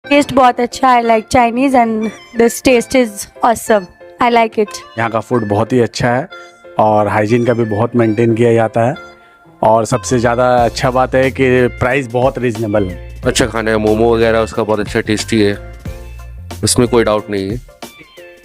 Test बहुत अच्छा है, like Chinese and this taste is awesome, I like it. यहाँ का फूड बहुत ही अच्छा है और हाइजीन का भी बहुत मेंटेन किया जाता है और सबसे ज़्यादा अच्छा बात है कि प्राइस बहुत रीजनेबल है। अच्छा खाना है, मोमो वगैरह उसका बहुत अच्छा टेस्टी है, इसमें कोई डाउट नहीं है।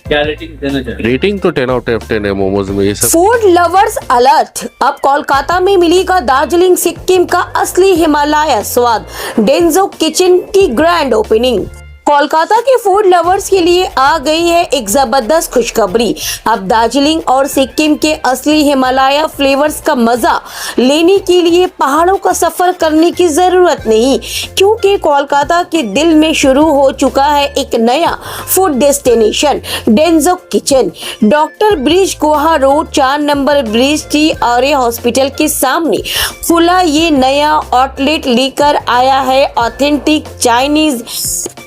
क्या रेटिंग देना चाहिए? रेटिंग तो 10 आउट ऑफ 10 है मोमोज में ये सब। फूड लवर्स अलर्ट, अब कोलकाता में मिलेगा दार्जिलिंग सिक्किम का असली हिमालय स्वाद। डेंजो किचन की ग्रैंड ओपनिंग। कोलकाता के फूड लवर्स के लिए आ गई है एक जबरदस्त खुशखबरी। अब दार्जिलिंग और सिक्किम के असली हिमालय फ्लेवर्स का मजा लेने के लिए पहाड़ों का सफर करने की जरूरत नहीं, क्योंकि कोलकाता के दिल में शुरू हो चुका है एक नया food destination, Dunzo kitchen. Doctor bridge गोहा रोड 4 नंबर ब्रिज टी आर्य हॉस्पिटल के सामने खुला ये नया आउटलेट लेकर आया है ऑथेंटिक चाइनीज,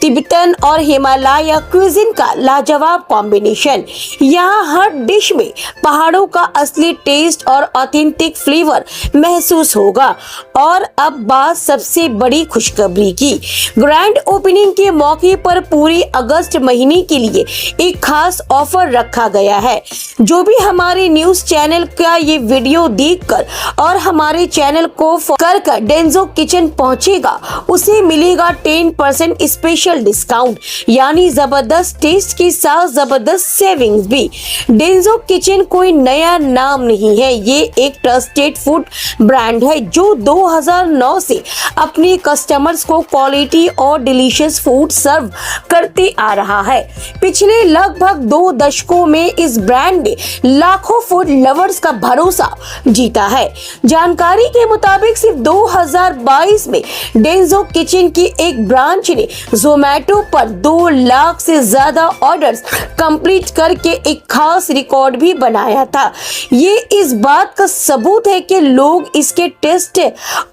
तिब्बतन और हिमालय क्विजिन का लाजवाब कॉम्बिनेशन। यहाँ हर डिश में पहाड़ों का असली टेस्ट और ऑथेंटिक फ्लेवर महसूस होगा। और अब बात सबसे बड़ी खुशखबरी की। ग्रैंड ओपनिंग के मौके पर पूरी अगस्त महीने के लिए एक खास ऑफर रखा गया है। जो भी हमारे न्यूज चैनल का ये वीडियो देखकर और हमारे चैनल को कर डेंजो किचन पहुंचेगा, उसे मिलेगा 10% स्पेशल डिस्काउंट, यानी जबरदस्त टेस्ट के साथ जबरदस्त सेविंग्स भी। डेंजो किचन कोई नया नाम नहीं है, ये एक ट्रस्टेड फूड ब्रांड है जो 2009 से अपने कस्टमर्स को क्वालिटी और डिलीशियस फूड सर्व करते आ रहा है। पिछले लगभग 2 दशकों में इस ब्रांड ने लाखों फूड लवर्स का भरोसा जीता है। जानकारी के मुताबिक सिर्फ 2022 में डेंजो किचन की एक ब्रांच ने जोमेटो पर 2 लाख से ज्यादा ऑर्डर्स कंप्लीट करके एक खास रिकॉर्ड भी बनाया था। ये इस बात का सबूत है कि लोग इसके टेस्ट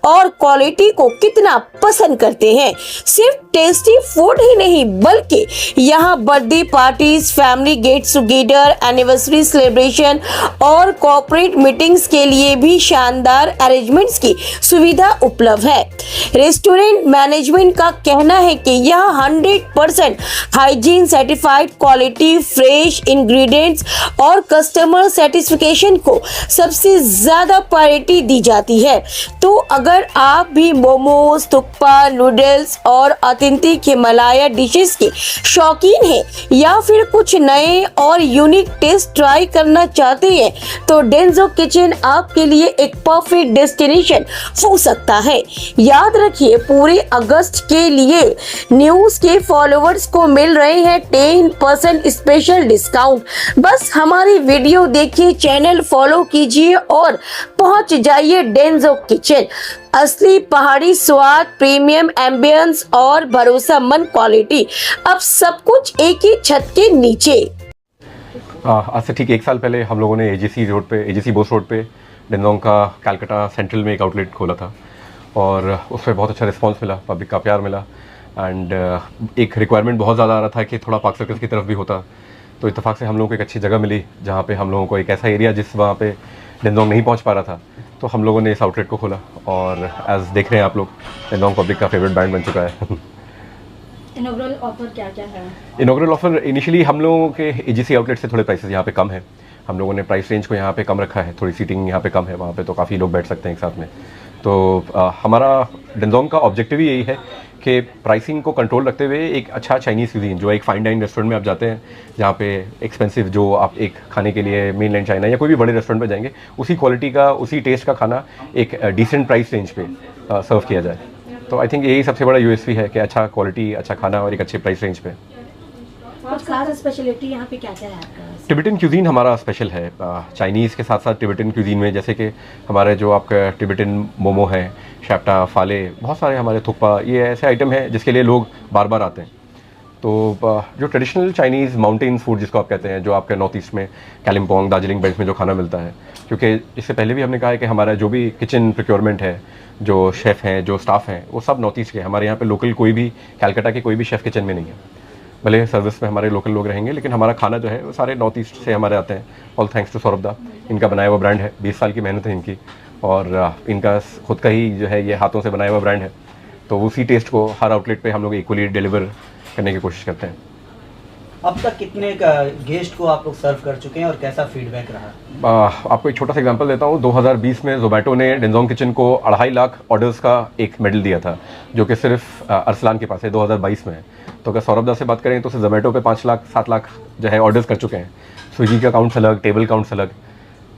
और क्वालिटी को कितना पसंद करते हैं। सिर्फ टेस्टी फूड ही नहीं, बल्कि यहाँ birthday parties, family get together, anniversary celebration और कॉर्पोरेट मीटिंग्स के लिए भी शानदार अरेंजमेंट्स की सुविधा उपलब्ध है। रेस्टोरेंट मैनेजमेंट का कहना है कि यहाँ 100% hygiene certified quality, fresh ingredients और कस्टमर सेटिस्फेक्शन को सबसे ज्यादा प्रायोरिटी दी जाती है। तो अगर आप भी मोमोज, थुक्पा, नूडल्स और ऑथेंटिक हिमालय डिशेस के शौकीन हैं या फिर कुछ नए और यूनिक टेस्ट ट्राई करना चाहते हैं, तो डेंजो किचन आपके लिए एक परफेक्ट डेस्टिनेशन हो सकता है। याद रखिए, पूरे अगस्त के लिए न्यूज के फॉलोवर्स को मिल रहे हैं 10% स्पेशल डिस्काउंट। बस हमारी वीडियो देखिए, चैनल फॉलो कीजिए और पहुंच जाइए डेंजो किचन। असली पहाड़ी स्वाद, प्रीमियम एम्बियंस और भरोसेमंद क्वालिटी, अब सब कुछ एक ही छत के नीचे। आज से ठीक 1 साल पहले हम लोगों ने एजीसी बोस रोड पे डेंजोंग का कलकत्ता सेंट्रल में एक आउटलेट खोला था और उस पर बहुत अच्छा रिस्पांस मिला, पब्लिक का प्यार मिला एंड एक रिक्वायरमेंट बहुत ज़्यादा आ रहा था कि थोड़ा पार्क सर्कल्स की तरफ भी होता, तो इत्तेफाक से हम लोगों को एक अच्छी जगह मिली जहाँ पे हम लोगों को एक ऐसा एरिया जिस वहाँ पे डेंजोंग नहीं पहुँच पा रहा था, तो हम लोगों ने इस आउटलेट को खोला और एज देख रहे हैं आप लोग, डेंजोंग पब्लिक का फेवरेट ब्रांड बन चुका है। इनॉग्रल ऑफर क्या क्या है? इनॉग्रल ऑफर इनिशियली हम लोगों के एजीसी आउटलेट से थोड़े प्राइसेस यहाँ पे कम है। हम लोगों ने प्राइस रेंज को यहाँ पे कम रखा है, थोड़ी सीटिंग यहाँ पे कम है, वहाँ पे तो काफ़ी लोग बैठ सकते हैं एक साथ में। तो हमारा डेंजोंग का ऑब्जेक्टिव ही यही है कि प्राइसिंग को कंट्रोल रखते हुए एक अच्छा चाइनीज़ क्यूजीन, जो एक फाइन डाइन रेस्टोरेंट में आप जाते हैं जहाँ पे एक्सपेंसिव, जो आप एक खाने के लिए मेनलैंड चाइना या कोई भी बड़े रेस्टोरेंट में जाएंगे, उसी क्वालिटी का, उसी टेस्ट का खाना एक डिसेंट प्राइस रेंज पे सर्व किया जाए। तो आई थिंक यही सबसे बड़ा यूएसपी है कि अच्छा क्वालिटी, अच्छा खाना और एक अच्छे प्राइस रेंज पे। कुछ खास स्पेशलिटी यहाँ पे क्या क्या है आपका? टिबेटन क्यूजीन हमारा स्पेशल है। चाइनीज़ के साथ साथ टिबेटन क्यूजीन में जैसे कि हमारे जो आपका टिबेटन मोमो है, शैप्टा, फाले, बहुत सारे हमारे थुक्पा, ये ऐसे आइटम हैं जिसके लिए लोग बार बार आते हैं। तो जो ट्रेडिशनल चाइनीज़ माउंटेन फूड जिसको आप कहते हैं, जो आपके नॉर्थ ईस्ट में कालिम्पोंग, दार्जिलिंग बेल्ट में जो खाना मिलता है, क्योंकि इससे पहले भी हमने कहा है कि हमारा जो भी किचन प्रोक्योरमेंट है, जो शेफ़ हैं, जो स्टाफ हैं, वो सब नॉर्थ ईस्ट के। हमारे यहाँ पे लोकल कोई भी कलकत्ता के कोई भी शेफ़ किचन में नहीं है। भले सर्विस में हमारे लोकल लोग रहेंगे, लेकिन हमारा खाना जो है वो सारे नॉर्थ ईस्ट से हमारे आते हैं। ऑल थैंक्स टू सौरभ दा, इनका बनाया हुआ ब्रांड है, 20 साल की मेहनत है इनकी और इनका खुद का ही जो है ये हाथों से बनाया हुआ ब्रांड है। तो उसी टेस्ट को हर आउटलेट पे हम लोग इक्वली डिलीवर करने की कोशिश करते हैं। अब तक कितने गेस्ट को आप लोग सर्व कर चुके हैं और कैसा फीडबैक रहा? आपको एक छोटा सा एग्जांपल देता हूँ। 2020 में जोमेटो ने डेंजोंग किचन को 2.5 लाख ऑर्डर्स का एक मेडल दिया था, जो कि सिर्फ अरसलान के पास है, 2022 में। तो अगर सौरभ दा से बात करें तो जोमेटो पे 5 लाख 7 लाख जो है ऑर्डर्स कर चुके हैं। स्विगी का काउंट्स अलग, टेबल काउंट्स अलग,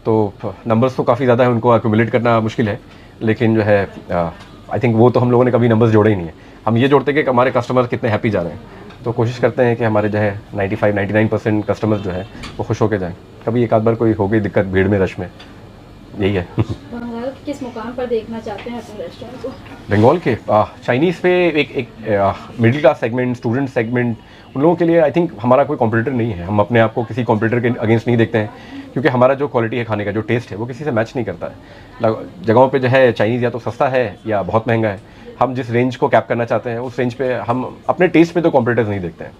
तो नंबर्स तो काफ़ी ज़्यादा है, उनको एक्यूमुलेट करना मुश्किल है। लेकिन जो है आई थिंक वो तो हम लोगों ने कभी नंबर्स जोड़े ही नहीं है। हम ये जोड़ते हैं कि हमारे कस्टमर कितने हैप्पी जा रहे हैं, तो कोशिश करते हैं कि हमारे जो है 95-99% कस्टमर्स जो है वो खुश होकर जाएं। कभी एक आध बार कोई हो गई दिक्कत भीड़ में, रश में, यही है। बंगाल के किस मुकाम पर देखना चाहते हैं अपने रेस्टोरेंट को? बंगाल के चाइनीज़ पे एक middle class segment, student segment, उन लोगों के लिए आई थिंक हमारा कोई कॉम्पिटिटर नहीं है। हम अपने आप को किसी कॉम्पिटिटर के अगेंस्ट नहीं देखते हैं, क्योंकि हमारा जो क्वालिटी है खाने का, जो टेस्ट है, वो किसी से मैच नहीं करता है। जगहों पे जो है चाइनीज़ या तो सस्ता है या बहुत महंगा है। हम जिस रेंज को कैप करना चाहते हैं उस रेंज पे हम अपने टेस्ट पे तो कॉम्पिटिटर्स नहीं देखते हैं।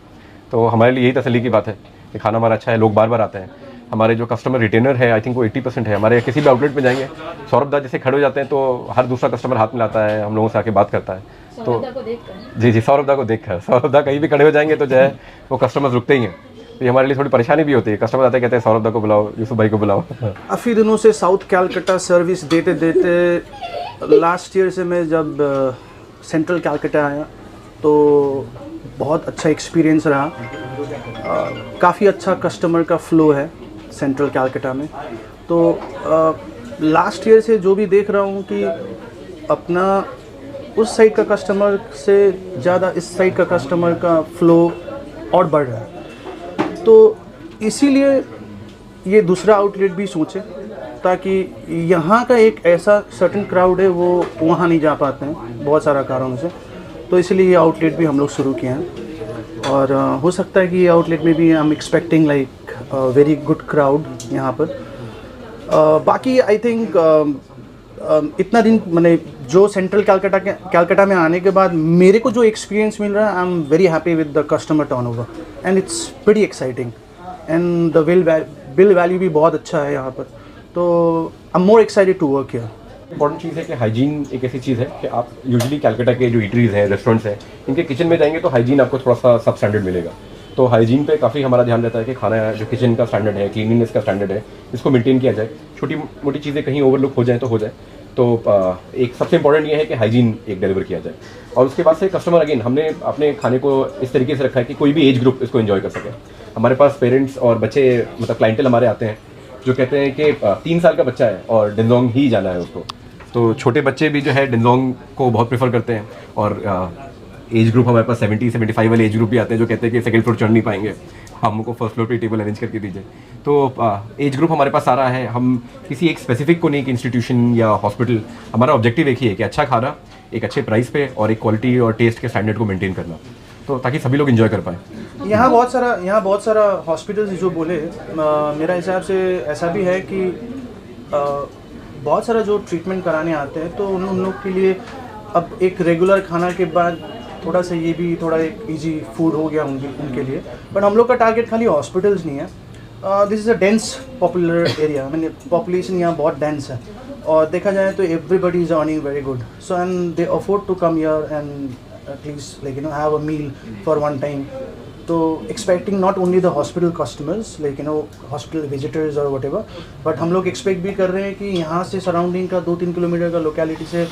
तो हमारे लिए यही तसल्ली की बात है कि खाना हमारा अच्छा है, लोग बार बार आते हैं। हमारे जो कस्टमर रिटेनर है आई थिंक वो 80% है। हमारे किसी भी आउटलेट में जाएंगे, सौरभ दा जैसे खड़े हो जाते हैं तो हर दूसरा कस्टमर हाथ मिलाता है, हम लोगों से आके बात करता है। तो जी सौरभ दा को देखकर, सौरभ दा कहीं भी खड़े हो जाएंगे तो जो है वो कस्टमर्स रुकते ही हैं। तो ये हमारे लिए थोड़ी परेशानी भी होती है। कस्टमर आते कहते हैं सौरभ दा को बुलाओ, यूसुफ भाई को बुलाओ। काफ़ी दिनों से साउथ कैलकाटा सर्विस देते देते लास्ट ईयर से मैं जब सेंट्रल कैलकाटा आया तो बहुत अच्छा एक्सपीरियंस रहा। काफ़ी अच्छा कस्टमर का फ्लो है सेंट्रल कैलकाटा में। तो लास्ट ईयर से जो भी देख रहा हूँ कि अपना उस साइड का कस्टमर से ज़्यादा इस साइड का कस्टमर का फ्लो और बढ़ रहा है। तो इसीलिए ये दूसरा आउटलेट भी सोचे, ताकि यहाँ का एक ऐसा सर्टेन क्राउड है वो वहाँ नहीं जा पाते हैं बहुत सारा कारणों से। तो इसलिए ये आउटलेट भी हम लोग शुरू किए हैं, और हो सकता है कि ये आउटलेट में भी I am expecting like very good crowd यहाँ पर। बाकी आई थिंक इतना दिन मैंने जो सेंट्रल कैलकाटा में आने के बाद मेरे को जो एक्सपीरियंस मिल रहा है, I am very happy with the customer turnover and it's pretty exciting and the bill value भी बहुत अच्छा है यहाँ पर। तो I am more excited to work here. Important चीज़ है कि हाइजीन एक ऐसी चीज़ है कि आप यूजुअली कैलकाटा के जो ईटरीज हैं, रेस्टोरेंट्स हैं, इनके किचन में जाएंगे तो हाइजीन आपको थोड़ा सा सब स्टैंडर्ड मिलेगा। तो हाइजीन पे काफ़ी हमारा ध्यान रहता है कि खाना जो किचन का स्टैंडर्ड है, क्लीनिनेस का स्टैंडर्ड है, इसको मेंटेन किया जाए। छोटी मोटी चीज़ें कहीं ओवरलुक हो जाए तो हो जाए। तो एक सबसे इंपॉर्टेंट ये है कि हाइजीन एक डिलीवर किया जाए। और उसके बाद से कस्टमर, अगेन हमने अपने खाने को इस तरीके से रखा है कि कोई भी एज ग्रुप इसको एंजॉय कर सके। हमारे पास पेरेंट्स और बच्चे, मतलब क्लाइंटल हमारे आते हैं जो कहते हैं कि 3 साल का बच्चा है और डेंजोंग ही जाना है उसको। तो छोटे बच्चे भी जो है डेंजोंग को बहुत प्रेफर करते हैं। और एज ग्रुप हमारे पास 70-75 वाले एज ग्रुप भी आते हैं जो कहते हैं कि सेकंड फ्लोर चढ़ नहीं पाएंगे, हमको फर्स्ट फ्लोर पे टेबल अरेंज करके दीजिए। तो एज ग्रुप हमारे पास सारा है। हम किसी एक स्पेसिफिक को नहीं, कि इंस्टीट्यूशन या हॉस्पिटल, हमारा ऑब्जेक्टिव एक ही है कि अच्छा खाना एक अच्छे प्राइस पे और एक क्वालिटी और टेस्ट के स्टैंडर्ड को मेंटेन करना, तो ताकि सभी लोग एंजॉय कर पाएँ। यहाँ बहुत सारा हॉस्पिटल्स जो बोले, मेरा हिसाब से ऐसा भी है कि बहुत सारा जो ट्रीटमेंट कराने आते हैं तो उन लोग के लिए अब एक रेगुलर खाना के बाद थोड़ा सा ये भी थोड़ा एक इजी फूड हो गया उनके लिए। बट हम लोग का टारगेट खाली हॉस्पिटल्स नहीं है। This is a dense popular area, मैंने पॉपुलेशन यहाँ बहुत डेंस है, और देखा जाए तो everybody is earning very good, so and they afford to come here and at least like have a meal for one time. तो expecting not only the hospital customers like hospital visitors और whatever, but हम लोग expect भी कर रहे हैं कि यहाँ से सराउंडिंग का 2-3 किलोमीटर का लोकेलिटी से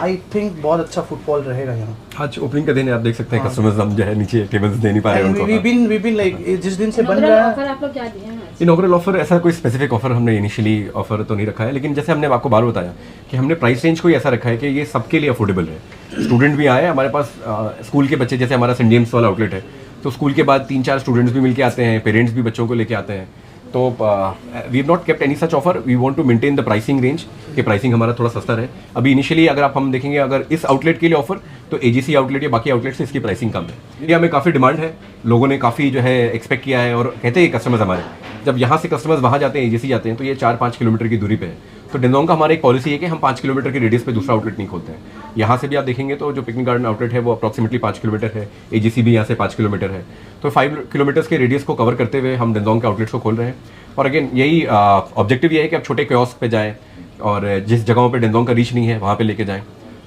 आई थिंक बहुत अच्छा फुटबॉल रहेगा यहाँ। आज ओपनिंग का दिन है, आप देख सकते हैं कस्टमर्स हम जो है नीचे टेबल्स दे नहीं पा रहे हैं उनको। वी बीन लाइक जिस दिन से बन रहा है। आप लोग क्या दिए हैं? इनॉग्रल ऑफर ऐसा कोई स्पेसिफिक ऑफर हमने इनिशियली ऑफर तो नहीं रखा है, लेकिन जैसे हमने आपको बार बताया कि हमने प्राइस रेंज को ही ऐसा रखा है कि ये सबके लिए अफोर्डेबल है। स्टूडेंट भी आए, हमारे पास स्कूल के बच्चे, जैसे हमारा सेंट वाला आउटलेट है, तो स्कूल के बाद 3-4 स्टूडेंट्स भी मिलके आते हैं, पेरेंट्स भी बच्चों को लेके आते हैं। तो we have not kept any such offer, we want to maintain the pricing range, कि प्राइसिंग हमारा थोड़ा सस्ता रहे। अभी इनिशियली अगर हम देखेंगे, अगर इस आउटलेट के लिए ऑफर, तो एजीसी आउटलेट या बाकी आउटलेट से इसकी प्राइसिंग कम है। इंडिया में काफ़ी डिमांड है, लोगों ने काफ़ी जो है एक्सपेक्ट किया है, और कहते हैं कस्टमर्स हमारे, जब यहाँ से कस्टमर्स वहाँ जाते हैं, एजीसी जाते हैं, तो ये 4-5 किलोमीटर की दूरी पे है। तो डेंजोंग का हमारा एक पॉलिसी है कि हम 5 किलोमीटर के रेडियस पे दूसरा आउटलेट नहीं खोलते हैं। यहाँ से भी आप देखेंगे तो जो पिकनिक गार्डन आउटलेट है वो अप्रॉक्सीमेटली 5 किलोमीटर है, एजीसी भी यहाँ से 5 किलोमीटर है। तो 5 किलोमीटर्स के रेडियस को कवर करते हुए हम डेंजोंग के आउटलेट्स को खोल रहे हैं। और अगेन यही ऑब्जेक्टिव ये है कि आप छोटे कियोस्क पे जाएँ और जिस जगहों पे डेंजोंग का रीच नहीं है वहाँ पे लेके जाएँ,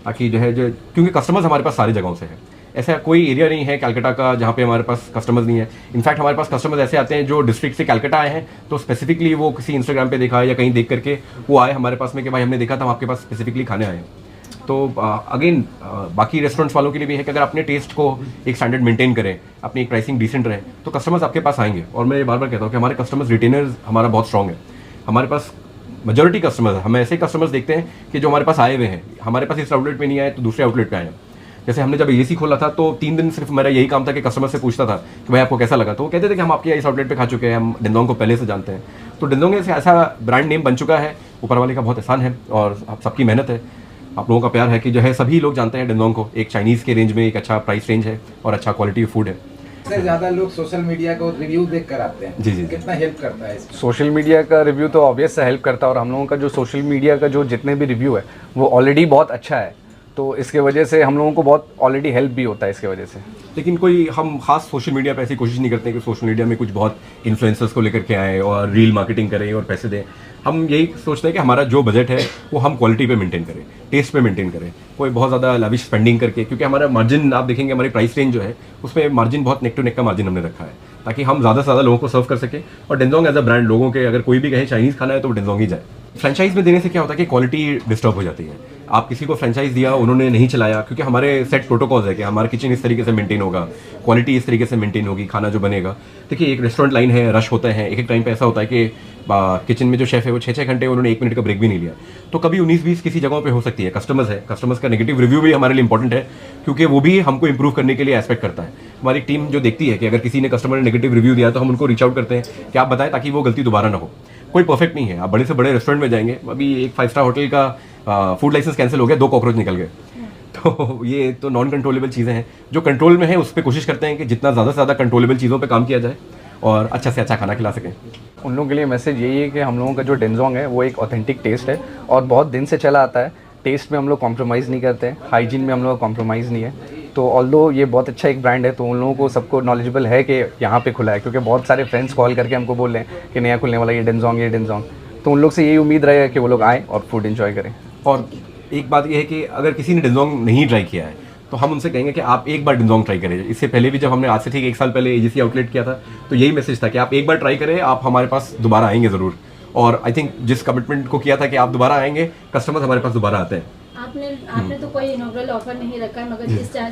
ताकि जो है क्योंकि कस्टमर्स हमारे पास सारी जगहों से है, ऐसा कोई एरिया नहीं है कलकत्ता का जहाँ पे हमारे पास कस्टमर्स नहीं है। इनफैक्ट हमारे पास कस्टमर्स ऐसे आते हैं जो डिस्ट्रिक्ट से कलकत्ता आए हैं, तो स्पेसिफिकली वो किसी इंस्टाग्राम पे देखा है या कहीं देख करके वो आए हमारे पास में कि भाई हमने देखा था हम आपके पास स्पेसिफिकली खाने आए हैं। तो अगेन बाकी रेस्टोरेंट्स वालों के लिए भी है कि अगर अपने टेस्ट को एक स्टैंडर्ड मेंटेन करें, अपनी एक प्राइसिंग डिसेंट रहे, तो कस्टमर्स आपके पास आएंगे। और मैं बार बार कहता हूँ कि हमारे कस्टमर्स रिटेनर्स हमारा बहुत स्ट्रॉन्ग है। हमारे पास मेजॉरिटी कस्टमर्स, हम ऐसे कस्टमर्स देखते हैं कि जो हमारे पास आए हुए हैं, हमारे पास इस आउटलेट पे नहीं आए तो दूसरे आउटलेट पे आए हैं। जैसे हमने जब एसी खोला था तो 3 दिन सिर्फ मेरा यही काम था कि कस्टमर से पूछता था कि भाई आपको कैसा लगा, तो वो कहते थे कि हम आपके इस आउटलेट पे खा चुके हैं, हम डिंडोंग को पहले से जानते हैं। तो डिंडोंग ऐसा ब्रांड नेम बन चुका है, ऊपर वाले का बहुत एहसान है और सबकी मेहनत है, आप लोगों का प्यार है कि जो है सभी लोग जानते हैं डिंडोंग को। एक चाइनीज़ के रेंज में एक अच्छा प्राइस रेंज है और अच्छा क्वालिटी फूड है। सबसे ज़्यादा लोग सोशल मीडिया को रिव्यू देख कर आते हैं। जी। कितना हेल्प करता है इसमें? सोशल मीडिया का रिव्यू तो ऑब्वियस से हेल्प करता है, और हम लोगों का जो सोशल मीडिया का जो जितने भी रिव्यू है वो ऑलरेडी बहुत अच्छा है, तो इसके वजह से हम लोगों को बहुत ऑलरेडी हेल्प भी होता है इसके वजह से। लेकिन कोई हम खास सोशल मीडिया पे ऐसी कोशिश नहीं करते कि सोशल मीडिया में कुछ बहुत इन्फ्लुएंसर्स को लेकर के आए और रील मार्केटिंग करें और पैसे दें। हम यही सोचते हैं कि हमारा जो बजट है वो हम क्वालिटी पे मेंटेन करें, टेस्ट पे मेंटेन करें, कोई बहुत ज़्यादा लाविश स्पेंडिंग करके, क्योंकि हमारा मार्जिन आप देखेंगे हमारी प्राइस रेंज जो है उसमें मार्जिन बहुत नेक टू नेक का मार्जिन हमने रखा है, ताकि हम ज़्यादा से ज़्यादा लोगों को सर्व कर सकें। और डिंडोंग एज अ ब्रांड, लोगों के अगर कोई भी कहे चाइनीज़ खाना है तो डिंडोंग ही जाए। फ्रेंचाइज में देने से क्या होता है कि क्वालिटी डिस्टर्ब हो जाती है। आप किसी को फ्रेंचाइज दिया, उन्होंने नहीं चलाया, क्योंकि हमारे सेट प्रोटोकॉल्स है कि हमारा किचन इस तरीके से मेंटेन होगा, क्वालिटी इस तरीके से मेंटेन होगी, खाना जो बनेगा। देखिए एक रेस्टोरेंट लाइन है, रश होता है, एक टाइम पे ऐसा होता है कि किचन में जो शेफ है वो 6-6 घंटे, उन्होंने 1 मिनट का ब्रेक भी नहीं लिया। तो कभी 19-20 किसी जगहों पे हो सकती है। कस्टमर्स का नेगेटिव रिव्यू भी हमारे लिए इंपॉर्टेंट है, क्योंकि वो भी हमको इंप्रूव करने के लिए एस्पेक्ट करता है। हमारी टीम जो देखती है कि अगर किसी ने कस्टमर ने नेगेटिव रिव्यू दिया तो हम उनको रीच आउट करते हैं कि आप बताएं, ताकि वो गलती दोबारा ना हो। कोई परफेक्ट नहीं है, आप बड़े से बड़े रेस्टोरेंट में जाएंगे, अभी एक 5 स्टार होटल का फूड लाइसेंस कैंसिल हो गया, 2 कॉकरोच निकल गए। तो ये तो नॉन कंट्रोलेबल चीज़ें हैं। जो कंट्रोल में है उस पर कोशिश करते हैं कि जितना ज़्यादा से ज़्यादा कंट्रोलेबल चीज़ों पे काम किया जाए और अच्छा से अच्छा खाना खिला सकें। उन लोगों के लिए मैसेज यही है कि हम लोगों का जो डिंडोंग है वो एक ऑथेंटिक टेस्ट है और बहुत दिन से चला आता है। टेस्ट में हम लोग कॉम्प्रोमाइज़ नहीं करते हैं, हाइजीन में हम लोग कॉम्प्रोमाइज़ नहीं है। तो ऑल्दो ये बहुत अच्छा एक ब्रांड है, तो उन लोगों को सबको नॉलेजेबल है कि यहाँ पे खुला है, क्योंकि बहुत सारे फ्रेंड्स कॉल करके हमको बोल रहे हैं कि नया खुलने वाला ये डिंडोंग। तो उन लोग से यही उम्मीद रहेगा कि वो लोग आएँ और फूड इन्जॉय करें। और एक बात यह है कि अगर किसी ने डिंडोंग नहीं ट्राई किया है तो हम उनसे कहेंगे कि आप एक बार डिंडोंग ट्राई करें। इससे पहले भी जब हमने आज से ठीक 1 साल पहले एजीसी आउटलेट किया था तो यही मैसेज था कि आप एक बार ट्राई करें, आप हमारे पास दोबारा आएंगे ज़रूर। और आई थिंक जिस कमिटमेंट को किया था कि आप दोबारा आएंगे, कस्टमर्स हमारे पास दोबारा आते हैं। आपने तो कोई इनॉग्रल ऑफर नहीं रखा है, मगर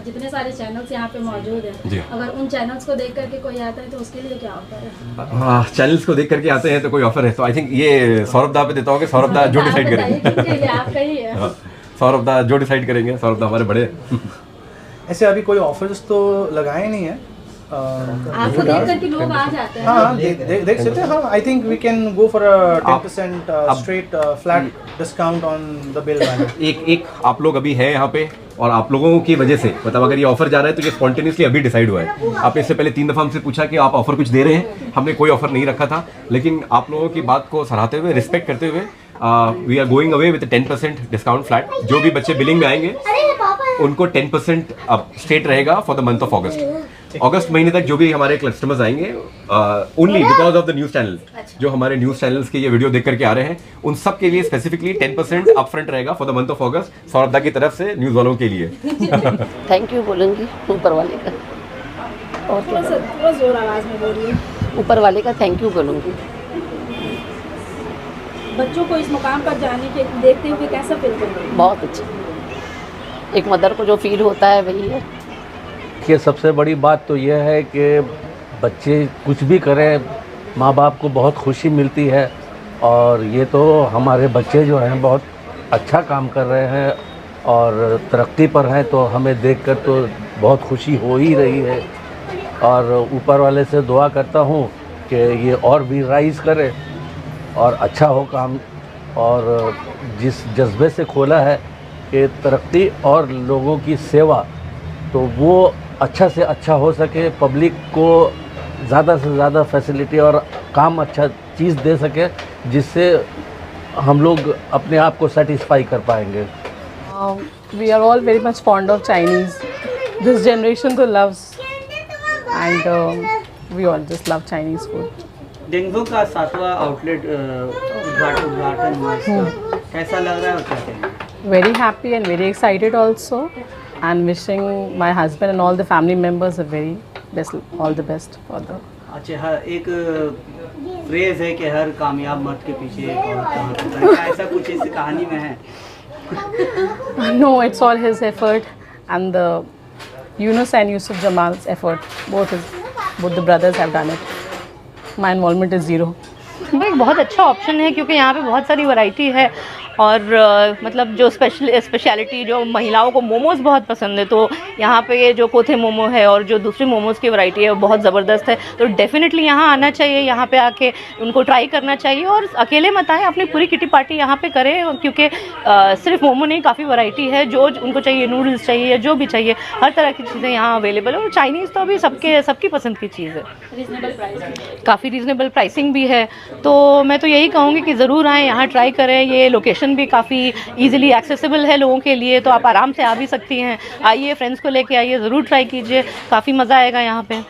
जितने सारे चैनल्स यहाँ पे मौजूद हैं, अगर उन चैनल्स को देख करके कोई आता है तो उसके लिए क्या ऑफर है? हाँ, चैनल्स को देख करके आते हैं तो कोई ऑफर है तो आई थिंक ये सौरभ दा पे देता हूँ कि सौरभ दा जो डिसाइड करेंगे। आपका ही है। सौरभ दा जो डिसाइड करेंगे, सौरभ दा हमारे बड़े। ऐसे अभी कोई ऑफर्स तो लगाए नहीं है, आपको देख करके लोग आ जाते हैं। हाँ देख सकते हैं। हाँ, I think we can go for a 10% straight flat discount on the bill value. एक आप लोग अभी है यहाँ पे और आप लोगों की वजह से, मतलब अगर ये ऑफर जा रहा है तो ये स्पॉन्टेनियसली अभी डिसाइड हुआ है। आपने इससे पहले 3 दफ़ा हमसे पूछा कि आप ऑफर कुछ दे रहे हैं, हमने कोई ऑफर नहीं रखा था, लेकिन आप लोगों की बात को सराहते हुए, रिस्पेक्ट करते हुए we are going away with 10% discount flat. जो भी बच्चे बिलिंग में आएंगे उनको 10% अब स्ट्रेट रहेगा फॉर द मंथ ऑफ अगस्त महीने तक। जो भी हमारे कस्टमर्स आएंगे only because of the news channel, जो हमारे न्यूज़ चैनल्स के ये वीडियो देख करके आ रहे हैं, उन सब के लिए स्पेसिफिकली 10% अप फ्रंट रहेगा फॉर द मंथ ऑफ अगस्त, सौरभ दा की तरफ से न्यूज़ वालों के लिए। थैंक यू बोलूँगी ऊपर वाले का, और थोड़ा जोर आवाज में बोलिए। ऊपर वाले का थैंक यू बोलूँगी। बच्चों को इस मुकाम पर जाने के देखते हुए कैसा फील कर रहे हैं? बहुत अच्छा, एक मदर को जो फील होता है वही है। कि सबसे बड़ी बात तो यह है कि बच्चे कुछ भी करें, माँ बाप को बहुत खुशी मिलती है, और ये तो हमारे बच्चे जो हैं बहुत अच्छा काम कर रहे हैं और तरक्की पर हैं, तो हमें देखकर तो बहुत खुशी हो ही रही है। और ऊपर वाले से दुआ करता हूँ कि ये और भी राइज़ करे और अच्छा हो काम, और जिस जज्बे से खोला है कि तरक्की और लोगों की सेवा, तो वो अच्छा से अच्छा हो सके, पब्लिक को ज़्यादा से ज़्यादा फैसिलिटी और काम अच्छा चीज़ दे सके, जिससे हम लोग अपने आप को सेटिस्फाई कर पाएंगे। We are all very much fond of Chinese. This generation तो loves, and we all just love Chinese food. डिंडोंग का 7वां आउटलेट उद्घाटन हुआ, कैसा लग रहा है और क्या कहेंगे? Very happy and very excited also. and wishing my husband and all the family members a very best, all the best for the. अच्छा, हर एक फ्रेज है कि हर कामयाब मर्द के पीछे एक औरत काम करता है, क्या ऐसा कुछ इस कहानी में है? No, it's all his effort and the Yunus and Yusuf Jamal's effort. Both the brothers have done it. My involvement is zero. एक बहुत अच्छा ऑप्शन है क्योंकि यहाँ पे बहुत सारी वैरायटी है और मतलब जो स्पेशलिटी जो महिलाओं को मोमोज़ बहुत पसंद है, तो यहाँ पे जो कोथे मोमो है और जो दूसरी मोमोज़ की वैरायटी है वो बहुत ज़बरदस्त है। तो डेफिनेटली यहाँ आना चाहिए, यहाँ पे आके उनको ट्राई करना चाहिए और अकेले मत आए, अपनी पूरी किटी पार्टी यहाँ पे करें क्योंकि सिर्फ मोमो नहीं, काफ़ी वैरायटी है। जो उनको चाहिए, नूडल्स चाहिए, जो भी चाहिए, हर तरह की चीज़ें यहाँ अवेलेबल है। और चाइनीज़ तो अभी सबकी पसंद की चीज़ है, काफ़ी रीज़नेबल प्राइसिंग भी है। तो मैं तो यही कहूँगी कि ज़रूर आएँ, यहाँ ट्राई करें। ये लोकेशन भी काफ़ी इजीली एक्सेसिबल है लोगों के लिए, तो आप आराम से आ भी सकती हैं। आइए, फ्रेंड्स को लेके आइए, ज़रूर ट्राई कीजिए, काफ़ी मज़ा आएगा यहाँ पे।